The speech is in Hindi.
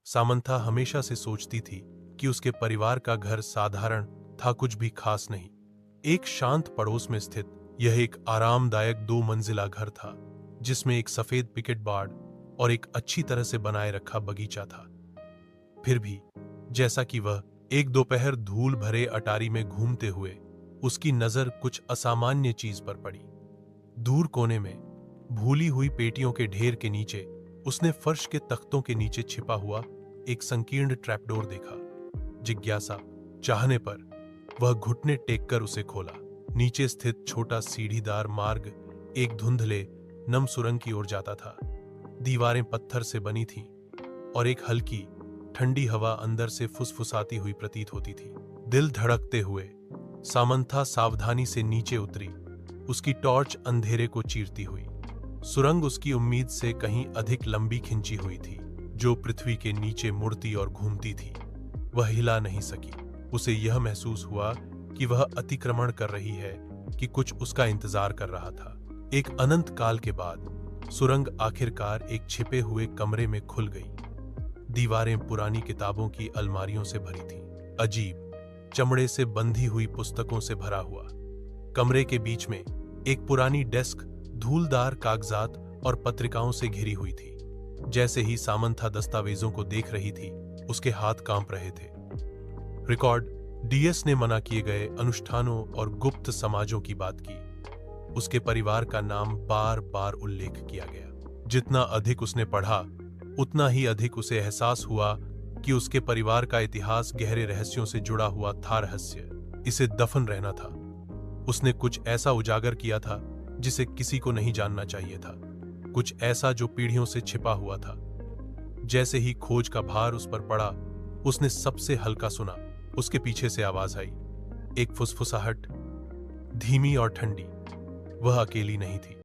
सामंथा हमेशा से सोचती थी कि उसके परिवार का घर साधारण था, कुछ भी खास नहीं। एक शांत पड़ोस में स्थित यह एक आरामदायक 2 मंजिला घर था, जिसमें एक सफेद पिकेट बाड़ और एक अच्छी तरह से बनाए रखा बगीचा था। फिर भी जैसा कि वह एक दोपहर धूल भरे अटारी में घूमते हुए उसकी नजर कुछ असामान्य चीज पर पड़ी। दूर कोने में भूली हुई पेटियों के ढेर के नीचे उसने फर्श के तख्तों के नीचे छिपा हुआ एक संकीर्ण ट्रैपडोर देखा। जिज्ञासा चाहने पर वह घुटने टेककर उसे खोला। नीचे स्थित छोटा सीढ़ीदार मार्ग एक धुंधले नम सुरंग की ओर जाता था। दीवारें पत्थर से बनी थीं और एक हल्की ठंडी हवा अंदर से फुसफुसाती हुई प्रतीत होती थी। दिल धड़कते हुए सामंथा सावधानी से नीचे उतरी, उसकी टॉर्च अंधेरे को चीरती हुई। सुरंग उसकी उम्मीद से कहीं अधिक लंबी खिंची हुई थी, जो पृथ्वी के नीचे मुड़ती और घूमती थी। वह हिला नहीं सकी। उसे यह महसूस हुआ कि वह अतिक्रमण कर रही है, कि कुछ उसका इंतजार कर रहा था। एक अनंत काल के बाद सुरंग आखिरकार एक छिपे हुए कमरे में खुल गई। दीवारें पुरानी किताबों की अलमारियों से भरी थीं, अजीब चमड़े से बंधी हुई पुस्तकों से भरा हुआ। कमरे के बीच में एक पुरानी डेस्क धूलदार कागजात और पत्रिकाओं से घिरी हुई थी। जैसे ही सामंथा दस्तावेजों को देख रही थी, उसके हाथ कांप रहे थे। रिकॉर्ड डीएस ने मना किए गए अनुष्ठानों और गुप्त समाजों की बात की। उसके परिवार का नाम बार बार उल्लेख किया गया। जितना अधिक उसने पढ़ा, उतना ही अधिक उसे एहसास हुआ कि उसके परिवार का इतिहास गहरे रहस्यों से जुड़ा हुआ था। रहस्य इसे दफन रहना था। उसने कुछ ऐसा उजागर किया था जिसे किसी को नहीं जानना चाहिए था, कुछ ऐसा जो पीढ़ियों से छिपा हुआ था। जैसे ही खोज का भार उस पर पड़ा, उसने सबसे हल्का सुना। उसके पीछे से आवाज आई, एक फुसफुसाहट, धीमी और ठंडी। वह अकेली नहीं थी।